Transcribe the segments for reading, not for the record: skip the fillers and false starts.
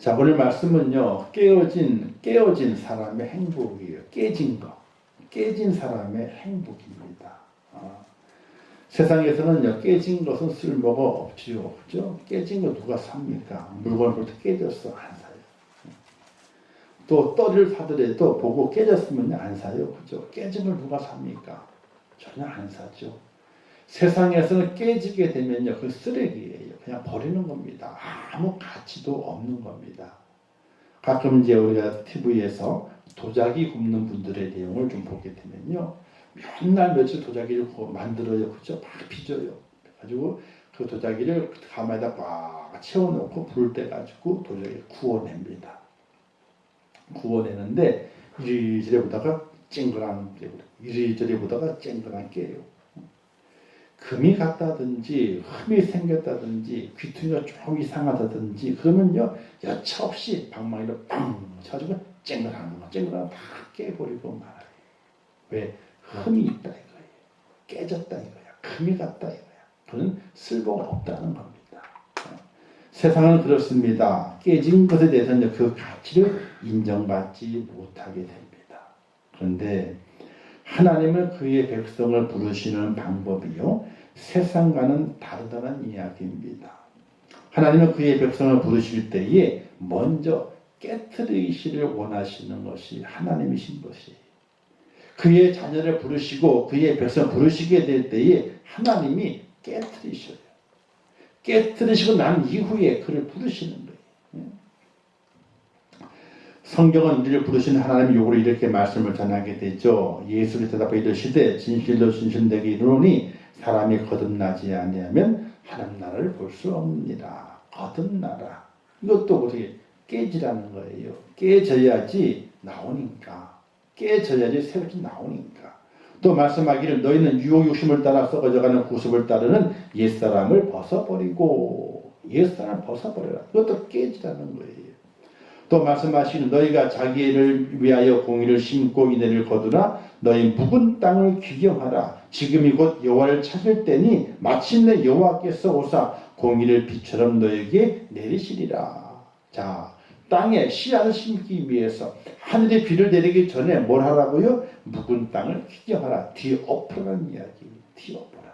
자, 오늘 말씀은요, 깨어진 사람의 행복이에요. 깨진 사람의 행복입니다. 세상에서는요, 깨진 것은 쓸모가 없지요. 그죠? 깨진 거 누가 삽니까? 물건을 볼 때 깨졌어. 안 사요. 또 떡을 사더라도 보고 깨졌으면 안 사요. 그죠? 깨진 걸 누가 삽니까? 전혀 안 사죠. 세상에서는 깨지게 되면요, 그 쓰레기예요. 그냥 버리는 겁니다. 아무 가치도 없는 겁니다. 가끔 이제 우리가 TV에서 도자기 굽는 분들의 내용을 좀 보게 되면요, 맨날 며칠 도자기를 만들어요. 그죠? 막 빚어요. 그래가지고 그 도자기를 가마에다 꽉 채워놓고 불 떼가지고 도자기를 구워냅니다. 구워내는데 이리저리 보다가 쨍그랑 깨고 이리저리 보다가 쨍그랑 깨요. 금이 갔다든지 흠이 생겼다든지 귀퉁이가 좀 이상하다든지 그러면요 여차없이 방망이로 빵 쳐가지고 쨍그랑 다 깨버리고 말아요. 왜? 흠이 있다 이거예요. 깨졌다 이거야. 금이 갔다 이거야. 그건 쓸모가 없다는 겁니다. 세상은 그렇습니다. 깨진 것에 대해서는 그 가치를 인정받지 못하게 됩니다. 그런데 하나님은 그의 백성을 부르시는 방법이요, 세상과는 다르다는 이야기입니다. 하나님은 그의 백성을 부르실 때에 먼저 깨트리시를 원하시는 것이 하나님이신 것이에요. 그의 자녀를 부르시고 그의 백성을 부르시게 될 때에 하나님이 깨트리셔요. 깨트리시고 난 이후에 그를 부르시는 거예요. 성경은 우리를 부르시는 하나님의 요구로 이렇게 말씀을 전하게 되죠. 예수를 대답하여 이르시되 진실로 진실되게 이르노니 사람이 거듭나지 아니하면 하나님 나라를 볼 수 없느니라. 거듭나라. 이것도 어떻게 깨지라는 거예요. 깨져야지 나오니까. 깨져야지 새롭게 나오니까. 또 말씀하기를 너희는 유혹 욕심을 따라 썩어져가는 구습을 따르는 옛사람을 벗어버리고 옛사람을 벗어버려라. 이것도 깨지라는 거예요. 또 말씀하시는 너희가 자기를 위하여 공의를 심고 인애를 거두라. 너희 묵은 땅을 귀경하라. 지금이 곧 여호와를 찾을 때니 마침내 여호와께서 오사 공의를 비처럼 너에게 내리시리라. 자, 땅에 씨앗을 심기 위해서 하늘의 비를 내리기 전에 뭘 하라고요? 묵은 땅을 귀경하라. 뒤엎으라는 이야기예요. 뒤엎으라.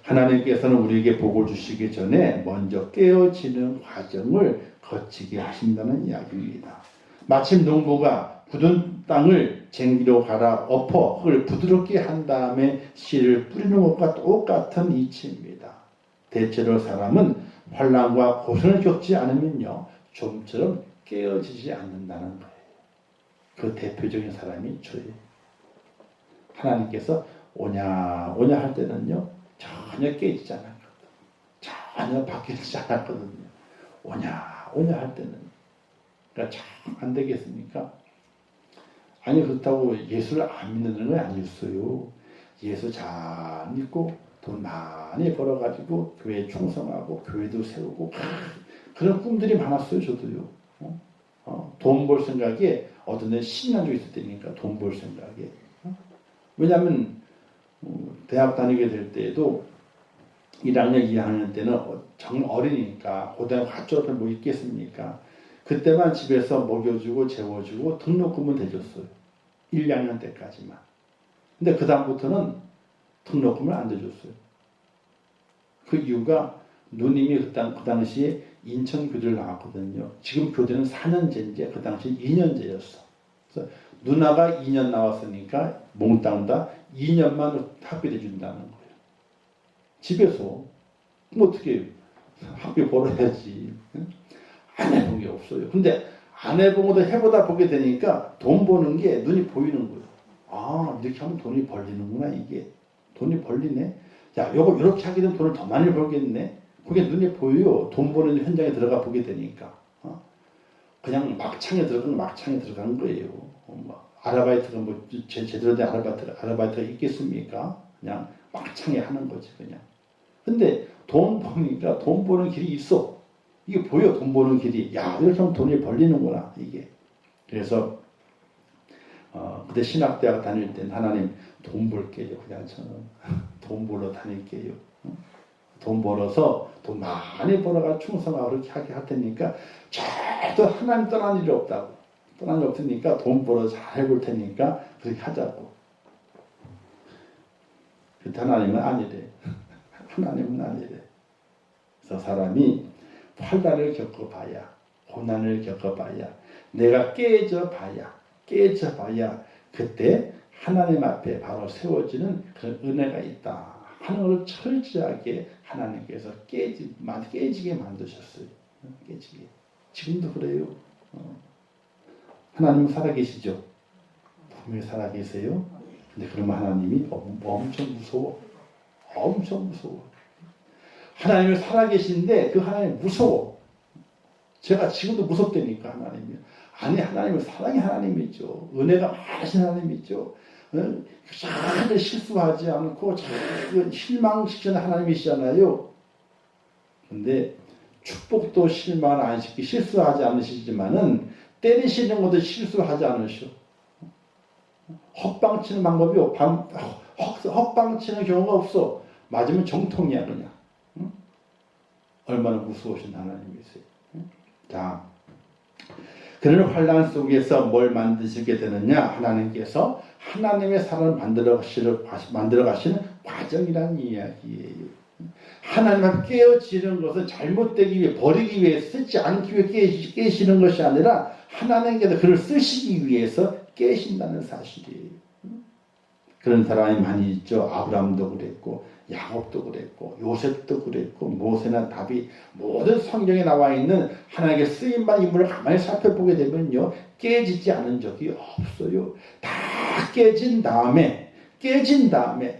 하나님께서는 우리에게 복을 주시기 전에 먼저 깨어지는 과정을 거치게 하신다는 이야기입니다. 마침 농부가 굳은 땅을 쟁기로 갈아 엎어 흙을 부드럽게 한 다음에 씨를 뿌리는 것과 똑같은 이치입니다. 대체로 사람은 환난과 고생을 겪지 않으면요, 좀처럼 깨어지지 않는다는 거예요. 그 대표적인 사람이 저예요. 하나님께서 오냐 할 때는요, 전혀 깨지지 않았거든요. 전혀 바뀌지 않았거든요. 오냐 할 때는. 그러니까 참 안 되겠습니까? 아니 그렇다고 예수를 안 믿는 건 아니었어요. 예수 잘 믿고 돈 많이 벌어가지고 교회에 충성하고 교회도 세우고 그런 꿈들이 많았어요. 저도요. 돈 벌 생각에 어떤 데 신난적이 있을 때니까 돈 벌 생각에. 왜냐하면 대학 다니게 될 때에도 1학년, 2학년 때는 정말 어리니까 고등학교 갓 졸업해 뭐 있겠습니까? 그때만 집에서 먹여주고 재워주고 등록금은 대줬어요. 1, 2학년 때까지만. 근데 그 다음부터는 등록금을 안 대줬어요. 그 이유가 누님이 그 당시에 인천 교대를 나왔거든요. 지금 교대는 4년제인데 그 당시 2년제였어. 그래서 누나가 2년 나왔으니까 몽땅 다 2년만 학비해 준다는 거예요. 집에서 뭐 어떻게 학비 벌어야지. 안 해본 게 없어요. 근데 안 해본 것도 해보다 보게 되니까 돈 버는 게 눈이 보이는 거예요. 아, 이렇게 하면 돈이 벌리는구나. 이게 돈이 벌리네. 야, 요거 이렇게 하게 되면 돈을 더 많이 벌겠네. 그게 눈에 보여요. 돈 버는 현장에 들어가 보게 되니까. 그냥 막창에 들어간 거예요. 아르바이트가 뭐 제대로 된 아르바이트가 있겠습니까? 그냥 막창에 하는 거지 그냥. 근데 돈 버니까 돈 버는 길이 있어. 이게 보여. 돈 버는 길이. 야, 이렇게 하면 돈이 벌리는구나 이게. 그래서 그때 신학대학 다닐 땐 하나님 돈 벌게요. 그냥 저는 돈 벌러 다닐게요. 돈 벌어서 돈 많이 벌어가 충성하고 그렇게 하게 할 테니까 절대 하나님 떠난 일이 없다고. 떠난 일 없으니까 돈 벌어서 잘 해볼 테니까 그렇게 하자고. 그때 하나님은 아니래. 하나님은 아니래. 그래서 사람이 환난을 겪어봐야, 고난을 겪어봐야, 내가 깨져봐야 그때 하나님 앞에 바로 세워지는 그런 은혜가 있다 하는 것을 철저하게 하나님께서 깨지게 만드셨어요. 깨지게. 지금도 그래요. 하나님은 살아계시죠? 분명히 살아계세요. 근데 그러면 하나님이 엄청 무서워. 엄청 무서워. 하나님이 살아계신데 그 하나님이 무서워. 제가 지금도 무섭다니까 하나님이. 아니 하나님은 사랑의 하나님이죠. 은혜가 많으신 하나님이죠. 잘 실수하지 않고 잘 실망시키는 하나님이시잖아요. 근데 축복도 실망 안 시키 실수하지 않으시지만은 때리시는 것도 실수하지 않으셔. 헛방치는 방법이 헛방치는 경우가 없어. 맞으면 정통이야 그냥. 응? 얼마나 무서우신 하나님이세요. 응? 자, 그런 환난 속에서 뭘 만드시게 되느냐? 하나님께서 하나님의 사람을 만들어 가시는 과정이라는 이야기예요. 하나님 앞에 깨어지는 것은 잘못되기 위해, 버리기 위해, 쓰지 않기 위해 깨시는 것이 아니라 하나님께서 그를 쓰시기 위해서 깨신다는 사실이에요. 그런 사람이 많이 있죠. 아브라함도 그랬고 야곱도 그랬고 요셉도 그랬고 모세나 다윗, 모든 성경에 나와 있는 하나님의 쓰임받은 인물을 가만히 살펴보게 되면요, 깨지지 않은 적이 없어요. 다 깨진 다음에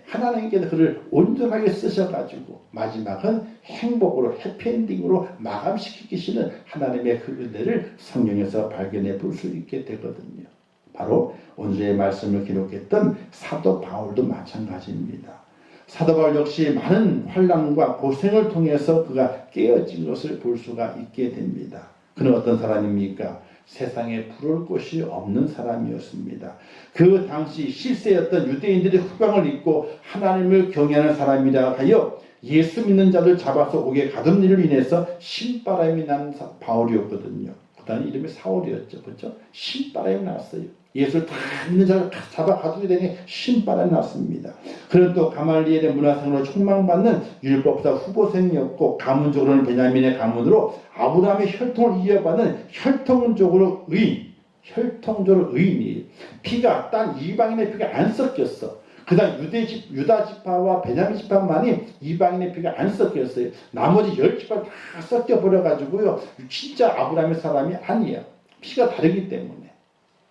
하나님께서 그를 온전하게 쓰셔가지고 마지막은 행복으로 해피엔딩으로 마감시키시는 하나님의 그 은혜를 성경에서 발견해 볼 수 있게 되거든요. 바로 오늘의 말씀을 기록했던 사도 바울도 마찬가지입니다. 사도 바울 역시 많은 환난과 고생을 통해서 그가 깨어진 것을 볼 수가 있게 됩니다. 그는 어떤 사람입니까? 세상에 부러울 것이 없는 사람이었습니다. 그 당시 실세였던 유대인들의 후광을 입고 하나님을 경외하는 사람이라 하여 예수 믿는 자들 잡아서 옥에 가둔 일로 인해서 신바람이 난 바울이었거든요. 그 다음 이름이 사울이었죠. 그렇죠? 신바람이 났어요. 예수를 다 믿는 자를 잡아 가두게 되니 신바람이 났습니다. 그는 또 가말리엘의 문화생으로 촉망받는 율법사 후보생이었고 가문적으로는 베냐민의 가문으로 아브라함의 혈통을 이어받는 혈통적으로 의인이에요. 피가 딴 이방인의 피가 안 섞였어. 그다음 유다 지파와 베냐민 지파만이 이방인의 피가 안 섞였어요. 나머지 10지파 다 섞여 버려가지고요, 진짜 아브라함의 사람이 아니야. 피가 다르기 때문에.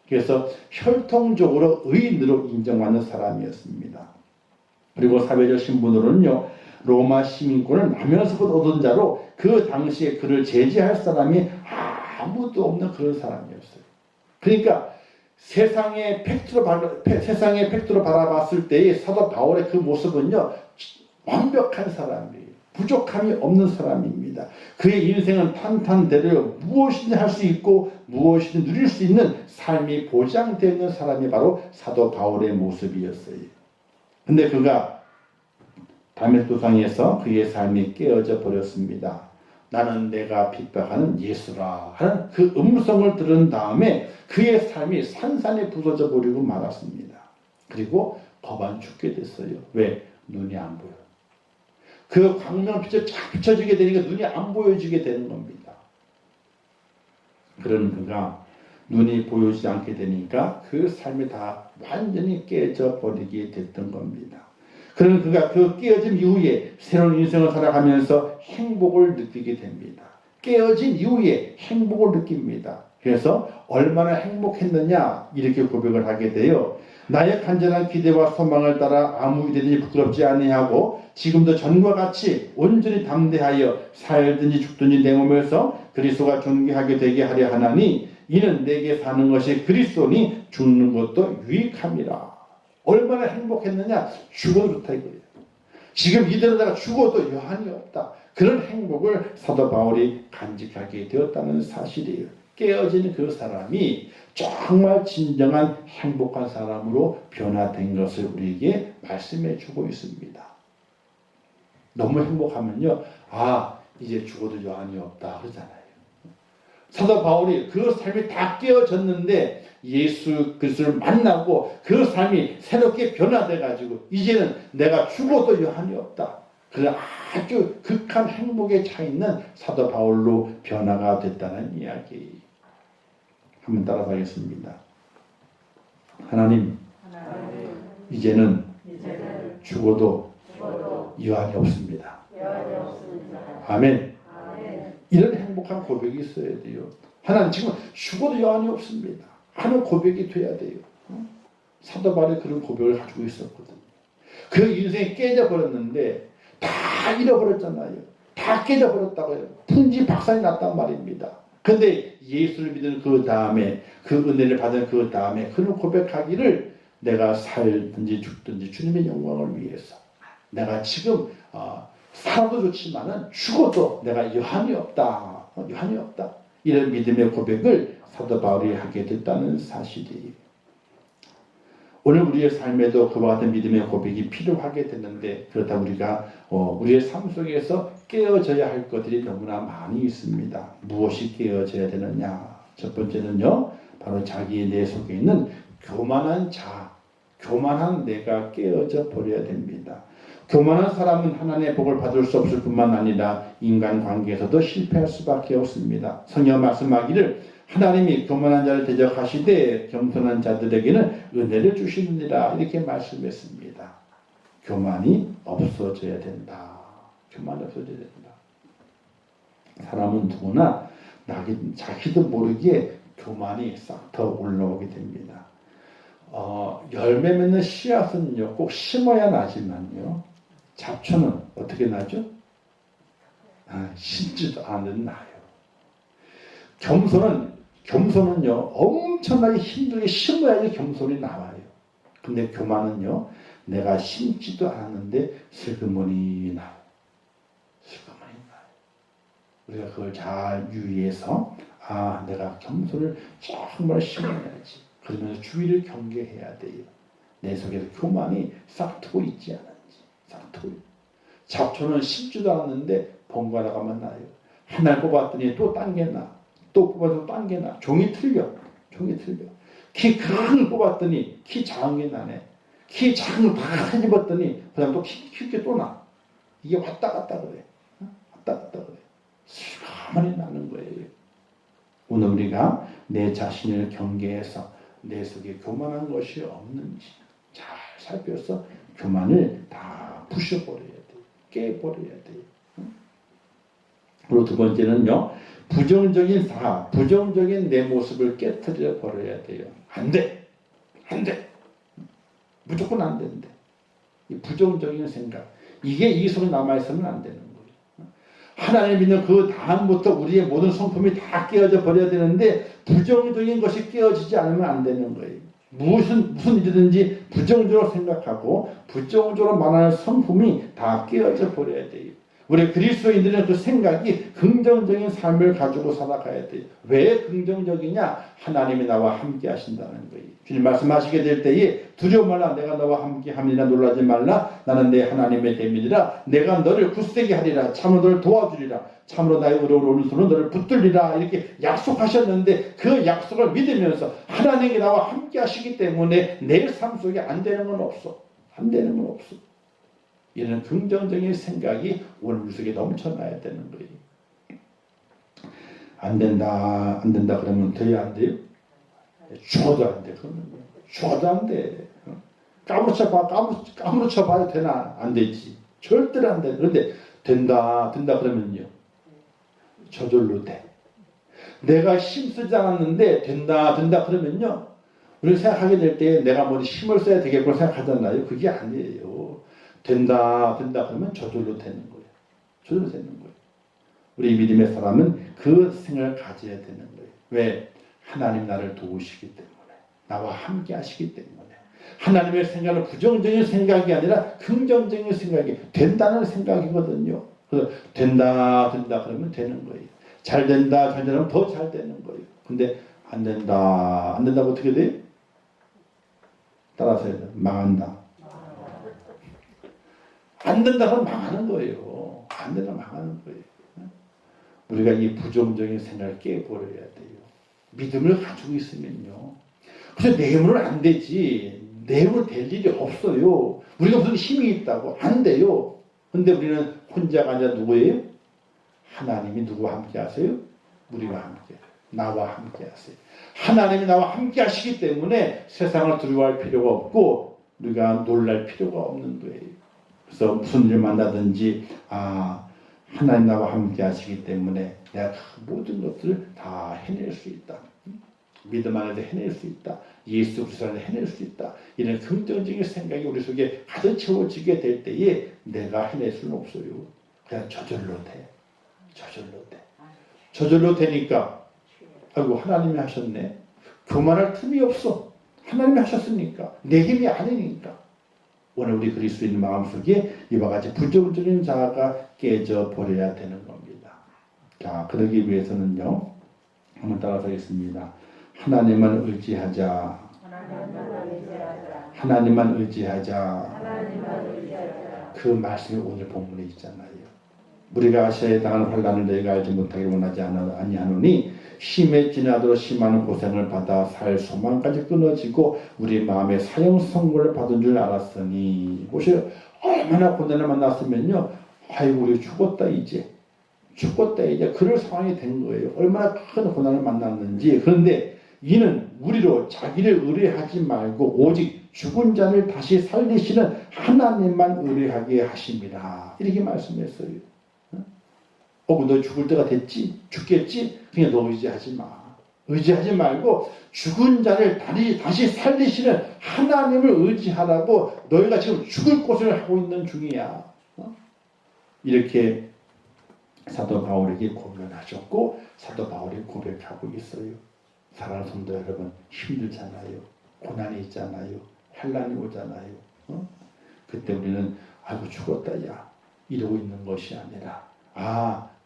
그래서 혈통적으로 의인으로 인정받는 사람이었습니다. 그리고 사회적 신분으로는요, 로마 시민권을 나면서 얻은 자로 그 당시에 그를 제지할 사람이 아무도 없는 그런 사람이었어요. 그러니까 세상의 팩트로 바라봤을 때의 사도 바울의 그 모습은요, 완벽한 사람이에요. 부족함이 없는 사람입니다. 그의 인생은 탄탄대로 무엇이든 할 수 있고 무엇이든 누릴 수 있는 삶이 보장되어 있는 사람이 바로 사도 바울의 모습이었어요. 근데 그가 다메섹도상에서 그의 삶이 깨어져 버렸습니다. 나는 내가 핍박하는 예수라 하는 그 음성을 들은 다음에 그의 삶이 산산에 부서져 버리고 말았습니다. 그리고 법안 죽게 됐어요. 왜? 눈이 안 보여. 그 광명빛에 쫙 비춰지게 되니까 눈이 안 보여지게 되는 겁니다. 그런 그가 눈이 보여지지 않게 되니까 그 삶이 다 완전히 깨져 버리게 됐던 겁니다. 그런 그가 그 깨어짐 이후에 새로운 인생을 살아가면서 행복을 느끼게 됩니다. 깨어진 이후에 행복을 느낍니다. 그래서 얼마나 행복했느냐 이렇게 고백을 하게 돼요. 나의 간절한 기대와 소망을 따라 아무 일이든지 부끄럽지 아니하고 지금도 전과 같이 온전히 담대하여 살든지 죽든지 내 몸에서 그리스도가 존귀하게 되게 하려 하나니 이는 내게 사는 것이 그리스도니 죽는 것도 유익함이라. 얼마나 행복했느냐. 죽어도 좋다 이거예요. 지금 이대로 내가 죽어도 여한이 없다. 그런 행복을 사도 바울이 간직하게 되었다는 사실이에요. 깨어진 그 사람이 정말 진정한 행복한 사람으로 변화된 것을 우리에게 말씀해 주고 있습니다. 너무 행복하면요, 아 이제 죽어도 여한이 없다 그러잖아요. 사도 바울이 그 삶이 다 깨어졌는데 예수 그리스도를 만나고 그 삶이 새롭게 변화돼 가지고 이제는 내가 죽어도 여한이 없다. 그런 아주 극한 행복에 차 있는 사도 바울로 변화가 됐다는 이야기. 한번 따라서 하겠습니다. 하나님, 이제는 죽어도 여한이 없습니다. 아멘. 이런 행복한 고백이 있어야 돼요. 하나님, 지금 죽어도 여한이 없습니다 하는 고백이 돼야 돼요. 사도 바울이 그런 고백을 가지고 있었거든요. 그 인생이 깨져버렸는데 다 잃어버렸잖아요. 다 깨져버렸다고요. 풍지박산이 났단 말입니다. 근데 예수를 믿은 그 다음에, 그 은혜를 받은 그 다음에 그런 고백하기를, 내가 살든지 죽든지 주님의 영광을 위해서 내가 지금 살아도 좋지만은 죽어도 내가 여한이 없다. 여한이 없다. 이런 믿음의 고백을 사도 바울이 하게 됐다는 사실이에요. 오늘 우리의 삶에도 그와 같은 믿음의 고백이 필요하게 됐는데, 그렇다 우리가 우리의 삶 속에서 깨어져야 할 것들이 너무나 많이 있습니다. 무엇이 깨어져야 되느냐? 첫 번째는요, 바로 자기 내 속에 있는 교만한 자, 교만한 내가 깨어져 버려야 됩니다. 교만한 사람은 하나님의 복을 받을 수 없을 뿐만 아니라 인간관계에서도 실패할 수밖에 없습니다. 성경 말씀하기를 하나님이 교만한 자를 대적하시되 겸손한 자들에게는 은혜를 주시느니라, 이렇게 말씀했습니다. 교만이 없어져야 된다. 교만이 없어져야 된다. 사람은 누구나 자기도 모르게 교만이 싹 더 올라오게 됩니다. 열매 맺는 씨앗은요, 꼭 심어야 나지만요, 잡초는 어떻게 나죠? 심지도 않은 나요. 겸손은요, 엄청나게 힘들게 심어야지 겸손이 나와요. 근데 교만은요, 내가 심지도 않았는데 슬그머니 나요. 슬그머니 나요. 우리가 그걸 잘 유의해서, 내가 겸손을 정말 심어야지. 그러면서 주위를 경계해야 돼요. 내 속에서 교만이 싹트고 있지 않은지. 싹트고. 잡초는 심지도 않았는데 번갈아가면 나요. 하나 뽑았더니 또 딴 게 나. 또 뽑아서 딴 게 나. 종이 틀려. 키 큰 걸 뽑았더니 키 작은 게 나네. 키 작은 걸 다 입었더니 그 다음 또 키 크게 또 나. 이게 왔다 갔다 그래. 왔다 갔다 그래. 가만히 나는 거예요. 오늘 우리가 내 자신을 경계해서 내 속에 교만한 것이 없는지 잘 살펴서 교만을 다 부셔버려야 돼요. 깨버려야 돼요. 그리고 두 번째는요, 부정적인 내 모습을 깨트려 버려야 돼요. 안 돼. 무조건 안 된대. 이 부정적인 생각. 이게 이 속에 남아있으면 안 되는 거예요. 하나님 믿는 그 다음부터 우리의 모든 성품이 다 깨어져 버려야 되는데, 부정적인 것이 깨어지지 않으면 안 되는 거예요. 무슨 일이든지 부정적으로 생각하고 부정적으로 말하는 성품이 다 깨어져 버려야 돼요. 우리 그리스도인들은 그 생각이 긍정적인 삶을 가지고 살아가야 돼요. 왜 긍정적이냐? 하나님이 나와 함께 하신다는 거예요. 주님 말씀하시게 될 때에 두려워 말라, 내가 너와 함께 함이라, 놀라지 말라, 나는 내 하나님의 됨이니라, 내가 너를 굳세게 하리라, 참으로 너를 도와주리라, 참으로 나의 의로운 오른손으로 너를 붙들리라, 이렇게 약속하셨는데, 그 약속을 믿으면서 하나님이 나와 함께 하시기 때문에 내 삶 속에 안 되는 건 없어. 이런 긍정적인 생각이 오늘 우리 속에 넘쳐나야 되는 거예요. 안 된다 그러면 돼야 안 돼요? 죽어도 안 돼. 죽어도 안 돼. 까무러쳐 봐야 되나? 안 되지. 절대로 안 돼. 그런데 된다 그러면요, 저절로 돼. 내가 힘쓰지 않았는데 된다 그러면요, 우리 생각하게 될 때 내가 뭐 힘을 써야 되겠구나 생각하잖아요. 그게 아니에요. 된다 그러면 저절로 되는 거예요. 우리 믿음의 사람은 그 생각을 가져야 되는 거예요. 왜? 하나님 나를 도우시기 때문에, 나와 함께 하시기 때문에. 하나님의 생각은 부정적인 생각이 아니라 긍정적인 생각이 된다는 생각이거든요. 그래서 된다 그러면 되는 거예요. 잘 된다 그러면 더 잘 되는 거예요. 근데 안 된다고 어떻게 돼요? 따라서 해야 돼요. 망한다. 안 된다면 망하는 거예요. 안 된다면 망하는 거예요. 우리가 이 부정적인 생각을 깨버려야 돼요. 믿음을 가지고 있으면요. 그래서 내 힘으로는 안 되지. 내 힘으로 될 일이 없어요. 우리가 무슨 힘이 있다고? 안 돼요. 근데 우리는 혼자가 아니라 누구예요? 하나님이 누구와 함께 하세요? 우리와 함께. 나와 함께 하세요. 하나님이 나와 함께 하시기 때문에 세상을 두려워할 필요가 없고 우리가 놀랄 필요가 없는 거예요. 그래서 무슨 일을 만나든지 하나님 나와 함께 하시기 때문에 내가 모든 것들을 다 해낼 수 있다. 믿음 안에서 해낼 수 있다. 예수 그리스도 안에서 해낼 수 있다. 이런 긍정적인 생각이 우리 속에 가득 채워지게 될 때에 내가 해낼 수는 없어요. 그냥 저절로 돼. 저절로 돼. 저절로 되니까 아이고 하나님이 하셨네. 교만할 틈이 없어. 하나님이 하셨으니까. 내 힘이 아니니까. 오늘 우리 그리스도인 마음속에 이와 같이 부정적인 자아가 깨져 버려야 되는 겁니다. 자, 그러기 위해서는요. 한번 따라서 하겠습니다. 하나님만 의지하자. 하나님만 의지하자. 그 말씀이 오늘 본문에 있잖아요. 우리가 아시아에 당하는 환난을 너희가 알지 못하기를 원하지 아니하노니 심에 지나도록 심한 고생을 받아 살 소망까지 끊어지고 우리 마음에 사형 선고를 받은 줄 알았으니 보세요. 얼마나 고난을 만났으면요. 아이고 우리 죽었다 이제 그럴 상황이 된 거예요. 얼마나 큰 고난을 만났는지. 그런데 이는 우리로 자기를 의뢰하지 말고 오직 죽은 자를 다시 살리시는 하나님만 의뢰하게 하십니다. 이렇게 말씀했어요. 너 죽을 때가 됐지? 죽겠지? 그냥 너 의지하지 마. 의지하지 말고 죽은 자를 다시 살리시는 하나님을 의지하라고 너희가 지금 죽을 곳을 하고 있는 중이야. 이렇게 사도 바울에게 고면하셨고 사도 바울이 고백하고 있어요. 사랑하는 성도 여러분, 힘들잖아요. 고난이 있잖아요. 환난이 오잖아요. 그때 우리는 아이고 죽었다 야 이러고 있는 것이 아니라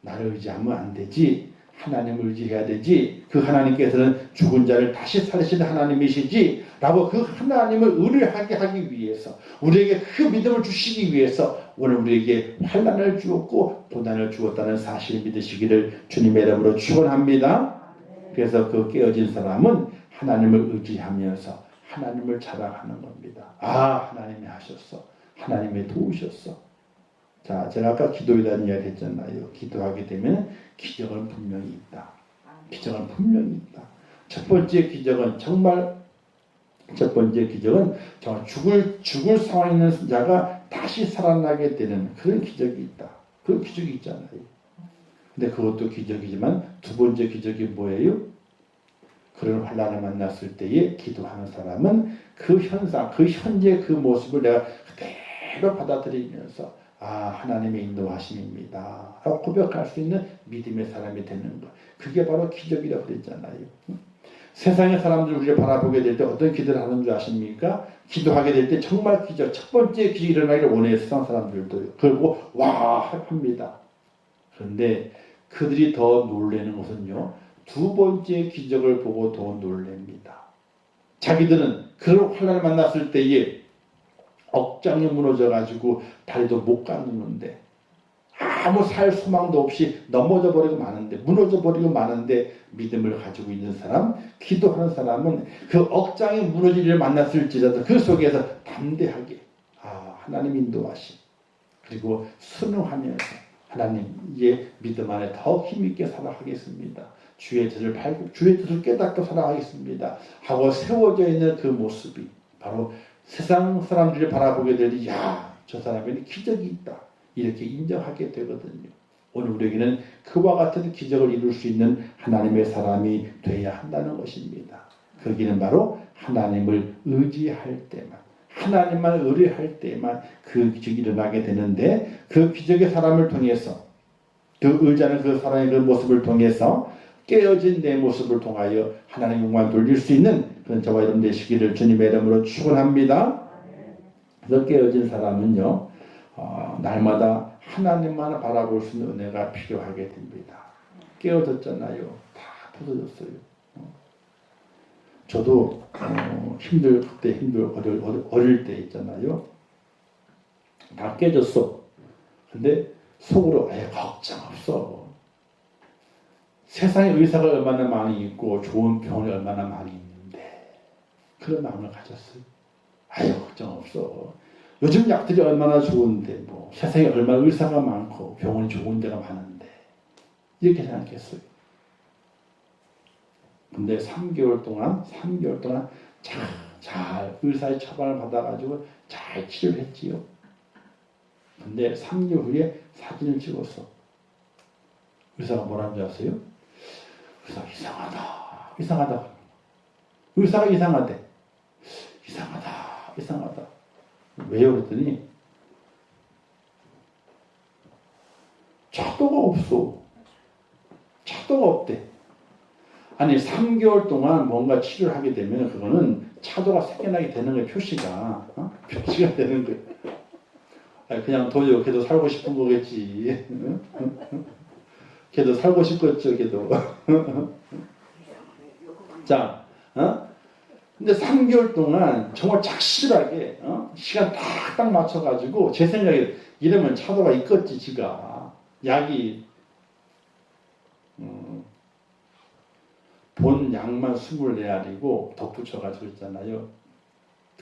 나를 의지하면 안 되지. 하나님을 의지해야 되지. 그 하나님께서는 죽은 자를 다시 살리시는 하나님이시지 라고 그 하나님을 의뢰하게 하기 위해서 우리에게 그 믿음을 주시기 위해서 오늘 우리에게 환난을 주었고 고난을 주었다는 사실을 믿으시기를 주님의 이름으로 축원합니다. 그래서 그 깨어진 사람은 하나님을 의지하면서 하나님을 자랑하는 겁니다. 하나님이 하셨어. 하나님이 도우셨어. 자, 제가 아까 기도이라는 이야기 했잖아요. 기도하게 되면 기적은 분명히 있다. 기적은 분명히 있다. 첫 번째 기적은 정말 죽을 상황에 있는 자가 다시 살아나게 되는 그런 기적이 있다. 그런 기적이 있잖아요. 근데 그것도 기적이지만 두 번째 기적이 뭐예요? 그런 환난을 만났을 때에 기도하는 사람은 그 현상, 그 현재 그 모습을 내가 그대로 받아들이면서 하나님의 인도하심입니다 라고 고백할 수 있는 믿음의 사람이 되는 것. 그게 바로 기적이라고 그랬잖아요. 세상의 사람들 우리를 바라보게 될 때 어떤 기도를 하는 줄 아십니까? 기도하게 될 때 정말 기적, 첫 번째 기적이 일어나기를 원해요. 세상 사람들도. 그리고 합니다. 그런데 그들이 더 놀라는 것은요. 두 번째 기적을 보고 더 놀랍니다. 자기들은 그런 환난을 만났을 때에 억장이 무너져가지고 다리도 못 가누는데 아무 살 소망도 없이 넘어져 버리고 마는데 무너져 버리고 마는데 믿음을 가지고 있는 사람, 기도하는 사람은 그 억장이 무너질 일을 만났을지라도 그 속에서 담대하게 하나님 인도하심 그리고 순응하면서 하나님의 믿음 안에 더 힘있게 살아가겠습니다. 주의 뜻을 깨닫고 살아가겠습니다 하고 세워져 있는 그 모습이 바로 세상 사람들이 바라보게 되니 저 사람에는 기적이 있다 이렇게 인정하게 되거든요. 오늘 우리에게는 그와 같은 기적을 이룰 수 있는 하나님의 사람이 되어야 한다는 것입니다. 거기는 바로 하나님을 의지할 때만 하나님만 의뢰할 때만 그 기적이 일어나게 되는데 그 기적의 사람을 통해서 그 의지하는 그 사람의 그 모습을 통해서 깨어진 내 모습을 통하여 하나님 영광을 돌릴 수 있는 그런 저와 여러분 되시기를 주님의 이름으로 축원합니다. 그래서 깨어진 사람은요 날마다 하나님만 바라볼 수 있는 은혜가 필요하게 됩니다. 깨어졌잖아요. 다 부서졌어요. 저도 그때 어릴 때 있잖아요. 다 깨졌어. 근데 속으로 아예 걱정 없어. 세상에 의사가 얼마나 많이 있고 좋은 병원이 얼마나 많이 있는데 그런 마음을 가졌어요. 아예 걱정 없어. 요즘 약들이 얼마나 좋은데 뭐 세상에 얼마나 의사가 많고 병원이 좋은 데가 많은데 이렇게 생각했어요. 근데 3개월 동안 잘 의사의 처방을 받아가지고 잘 치료를 했지요. 근데 3개월 후에 사진을 찍었어. 의사가 뭐라는 줄 아세요? 의사가 이상하다. 의사가 이상하대. 이상하다. 왜요? 그랬더니 차도가 없대. 아니 3개월 동안 뭔가 치료를 하게 되면 그거는 차도가 생겨나게 되는 거예요. 표시가 되는 거예요. 아니, 그냥 도저히 걔도 살고 싶은 거겠지. 걔도 살고 싶겠죠. 걔도. 자, 근데 3개월 동안 정말 착실하게 시간 딱 맞춰가지고 제 생각에 이러면 차도가 있겠지. 지가 약이 본 약만 24알이고 덧붙여가지고 있잖아요.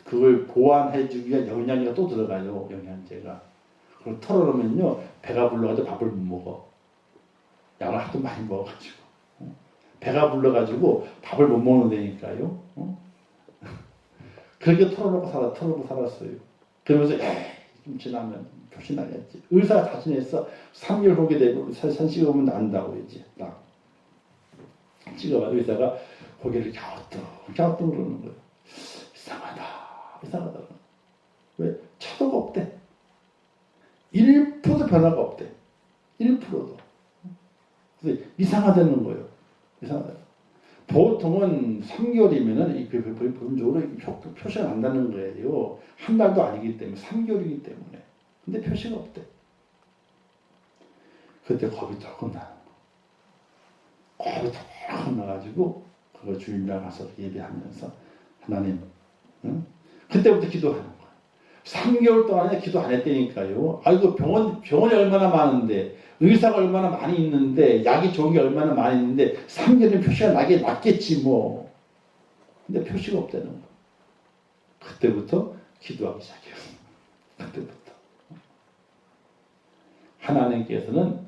그걸 보완해주기 위한 영양제가 또 들어가요. 영양제가. 그걸 털어놓으면요. 배가 불러가지고 밥을 못 먹어. 약을 하도 많이 먹어가지고. 배가 불러가지고 밥을 못 먹는다니까요. 그렇게 털어놓고 살았어요. 그러면서 좀 지나면 표시나겠지. 의사가 자신해서 3개월 보게 되면 사진 찍어보면 난다고 이제 딱. 찍어봐. 의사가 고개를 갸우뚱 그러는 거예요. 이상하다. 왜? 차도가 없대. 1%도 변화가 없대. 1%도. 그래서 이상하다는 거예요. 이상하다. 보통은 3개월이면은 부분적으로 표시가 난다는 거예요. 한 달도 아니기 때문에 3개월이기 때문에. 근데 표시가 없대. 그때 겁이 덜컥 나는 거. 겁이 덜컥 나가지고 그거 주일날 가서 예배하면서 하나님, 그때부터 기도하는 거예요. 3개월 동안에 기도 안 했다니까요. 아이고 병원이 얼마나 많은데 의사가 얼마나 많이 있는데 약이 좋은 게 얼마나 많이 있는데 3개월이면 표시가 났겠지 뭐. 근데 표시가 없다는 거예요. 그때부터 기도하기 시작했어요. 그때부터. 하나님께서는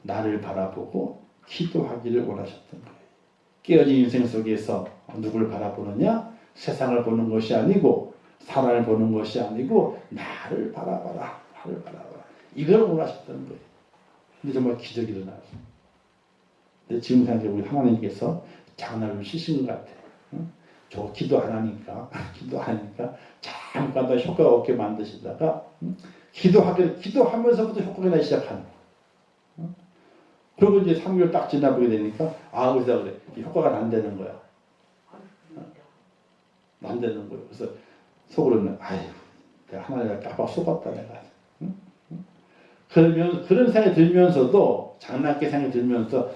나를 바라보고 기도하기를 원하셨던 거예요. 깨어진 인생 속에서 누굴 바라보느냐? 세상을 보는 것이 아니고 사람을 보는 것이 아니고 나를 바라봐라. 이걸 원하셨던 거예요. 근데 정말 기적이 일어났어요. 근데 지금 생각해보면 하나님께서 장난을 치신 것 같아요. 저 기도 안 하니까 잠깐 더 효과가 없게 만드시다가 기도하면서부터 효과가 나기 시작하는 거예요. 그리고 이제 3개월 딱 지나보게 되니까 의사가 그래. 효과가 난다는 거야. 난다는 거예요. 그래서 속으로는 내가 하나님을 깜빡 속았다 내가. 그러면 그런 생각이 들면서도 장난기 생각이 들면서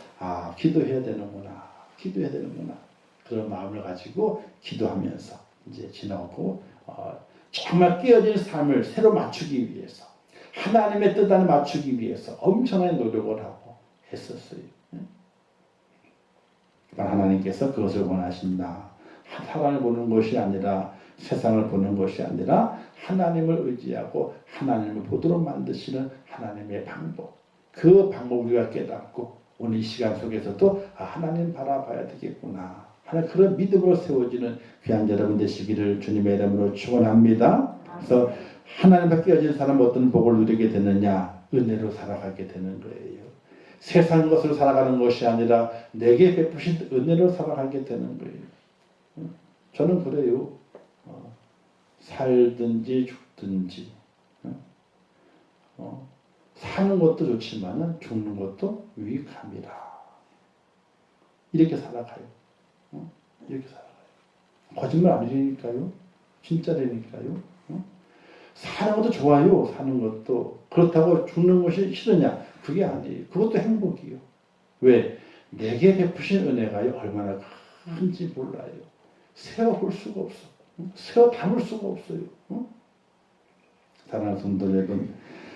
기도해야 되는구나. 그런 마음을 가지고 기도하면서 이제 지나고 정말 깨어진 삶을 새로 맞추기 위해서 하나님의 뜻 안에 맞추기 위해서 엄청난 노력을 하고 했었어요. 하나님께서 그것을 원하신다. 사람을 보는 것이 아니라 세상을 보는 것이 아니라 하나님을 의지하고 하나님을 보도록 만드시는 하나님의 방법. 그 방법을 우리가 깨닫고 오늘 이 시간 속에서도 하나님 바라봐야 되겠구나 하는 그런 믿음으로 세워지는 귀한 여러분 되시기를 주님의 이름으로 축원합니다. 그래서 하나님과 깨어진 사람은 어떤 복을 누리게 되느냐? 은혜로 살아가게 되는 거예요. 세상 것으로 살아가는 것이 아니라 내게 베푸신 은혜로 살아가게 되는 거예요. 저는 그래요. 살든지 죽든지 사는 것도 좋지만 죽는 것도 유익함이라. 이렇게 살아가요. 이렇게 살아가요. 거짓말 아니니까요. 진짜라니까요. 사는 것도 좋아요. 사는 것도. 그렇다고 죽는 것이 싫으냐? 그게 아니에요. 그것도 행복이요. 왜? 내게 베푸신 은혜가 얼마나 큰지 몰라요. 세어볼 수가 없어. 세어 담을 수가 없어요. 사랑하는 성도 여러분,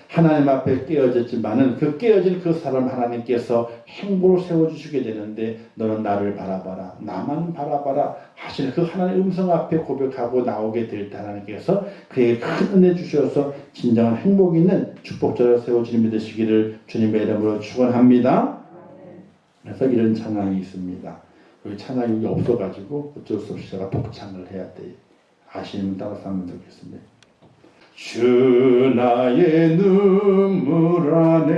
하나님 앞에 깨어졌지만은 그 깨어진 그 사람 하나님께서 행복을 세워주시게 되는데 너는 나를 바라봐라, 나만 바라봐라 하시는 그 하나님의 음성 앞에 고백하고 나오게 될 때 하나님께서 그에게 큰 은혜 주셔서 진정한 행복 있는 축복자를 세워주님 믿으시기를 주님의 이름으로 축원합니다. 그래서 이런 찬양이 있습니다. 여기 찬양이 없어가지고 어쩔 수 없이 제가 독창을 해야 돼요. 아시는 분 따라서 하면 좋겠습니다. 주 나의 눈물 안에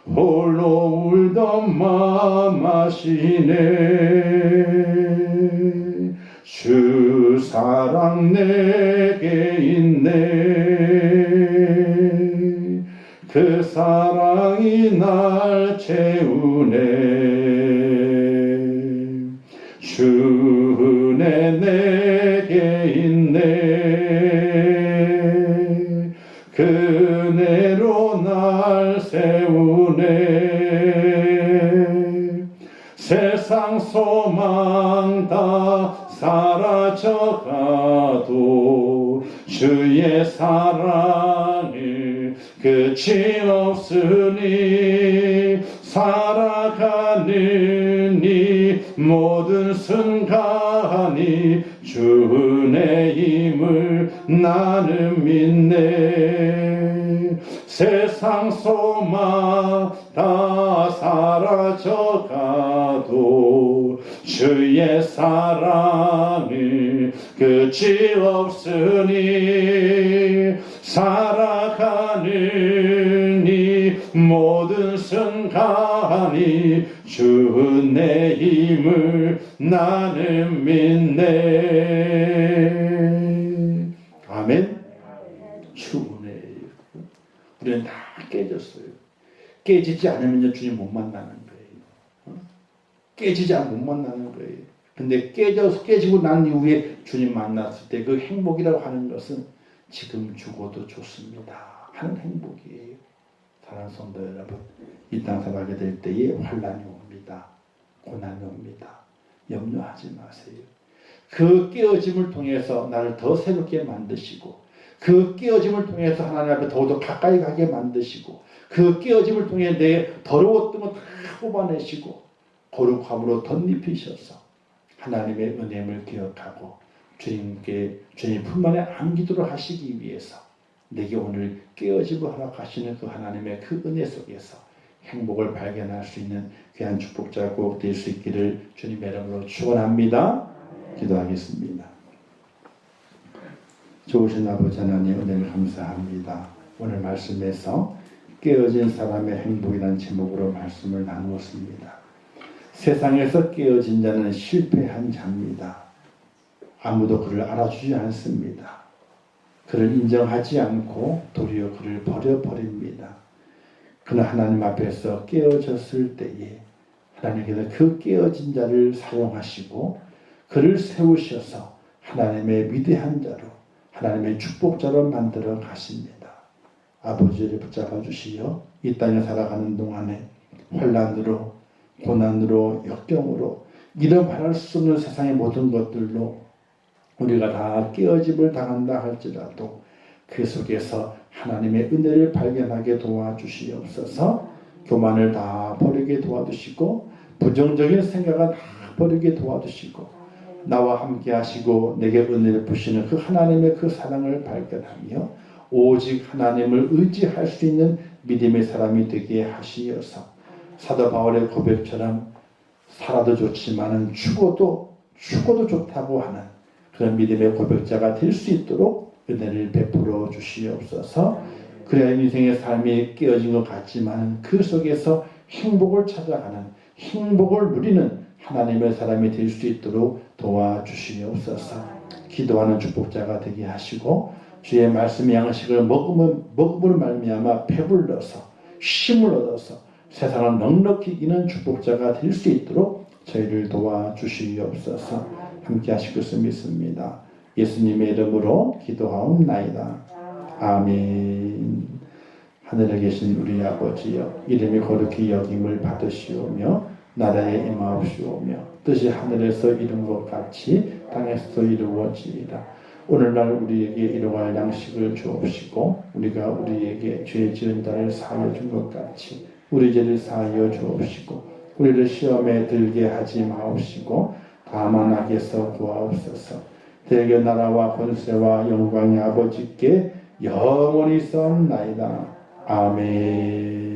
홀로 울던 맘 아시네. 주 사랑 내게 있네. 그 사랑이 날 채우네. 주 은혜 내게 있네. 그 은혜로 날 세우네. 세상 소망 다 사라져가도 주의 사랑을 끝이 없으니 살아가는 이 모든 순간이 주 은혜임을 나는 믿네. 세상 소망 다 사라져가도 주의 사랑을 끝이 없으니 살아가는 이 모든 순간이 주 은혜임을 나는 믿네. 아멘. 주 은혜. 우리는 다 깨졌어요. 깨지지 않으면 주님 못 만나는 거예요. 깨지지 않으면 못 만나는 거예요. 근데 깨지고 난 이후에 주님 만났을 때 그 행복이라고 하는 것은 지금 죽어도 좋습니다 하는 행복이에요. 사랑하는 성도 여러분, 이 땅 살아가게 될 때에 환난이 옵니다. 고난이 옵니다. 염려하지 마세요. 그 깨어짐을 통해서 나를 더 새롭게 만드시고, 그 깨어짐을 통해서 하나님 앞에 더욱더 가까이 가게 만드시고, 그 깨어짐을 통해 내 더러웠던 것 다 뽑아내시고 거룩함으로 덧입히셔서 하나님의 은혜를 기억하고 주님께 주님 품만에 안기도록 하시기 위해서 내게 오늘 깨어짐을 허락하시는 그 하나님의 그 은혜 속에서 행복을 발견할 수 있는 귀한 축복자가 꼭 될 수 있기를 주님의 이름으로 축원합니다. 기도하겠습니다. 좋으신 아버지 하나님 은혜를 감사합니다. 오늘 말씀에서 깨어진 사람의 행복이라는 제목으로 말씀을 나누었습니다. 세상에서 깨어진 자는 실패한 자입니다. 아무도 그를 알아주지 않습니다. 그를 인정하지 않고 도리어 그를 버려버립니다. 그러나 하나님 앞에서 깨어졌을 때에 하나님께서 그 깨어진 자를 사용하시고 그를 세우셔서 하나님의 위대한 자로, 하나님의 축복자로 만들어 가십니다. 아버지를 붙잡아 주시어 이 땅에 살아가는 동안에 환난으로, 고난으로, 역경으로, 이런 바랄 수 없는 세상의 모든 것들로 우리가 다 깨어짐을 당한다 할지라도 그 속에서 하나님의 은혜를 발견하게 도와주시옵소서. 교만을 다 버리게 도와주시고 부정적인 생각은 다 버리게 도와주시고 나와 함께 하시고 내게 은혜를 부시는 그 하나님의 그 사랑을 발견하며 오직 하나님을 의지할 수 있는 믿음의 사람이 되게 하시어서 사도 바울의 고백처럼 살아도 좋지만은 죽어도 좋다고 하는 그런 믿음의 고백자가 될 수 있도록 은혜를 베풀어 주시옵소서. 그래야 인생의 삶이 깨어진 것 같지만 그 속에서 행복을 찾아가는, 행복을 누리는 하나님의 사람이 될 수 있도록 도와주시옵소서. 기도하는 축복자가 되게 하시고 주의 말씀 양식을 먹음으로 말미암아 배불러서 힘을 얻어서 세상을 넉넉히 이기는 축복자가 될 수 있도록 저희를 도와주시옵소서. 함께 하실 것을 믿습니다. 예수님의 이름으로 기도하옵나이다. 아멘. 하늘에 계신 우리 아버지여, 이름이 거룩히 여김을 받으시오며 나라에 임하옵시오며 뜻이 하늘에서 이룬 것 같이 땅에서도 이루어지이다. 오늘날 우리에게 일용할 양식을 주옵시고 우리가 우리에게 죄 지은 자를 사하여 준 것 같이 우리 죄를 사하여 주옵시고 우리를 시험에 들게 하지 마옵시고 다만 악에서 구하옵소서. 대개 나라와 권세와 영광이 아버지께 영원히 있사옵나이다. 아멘.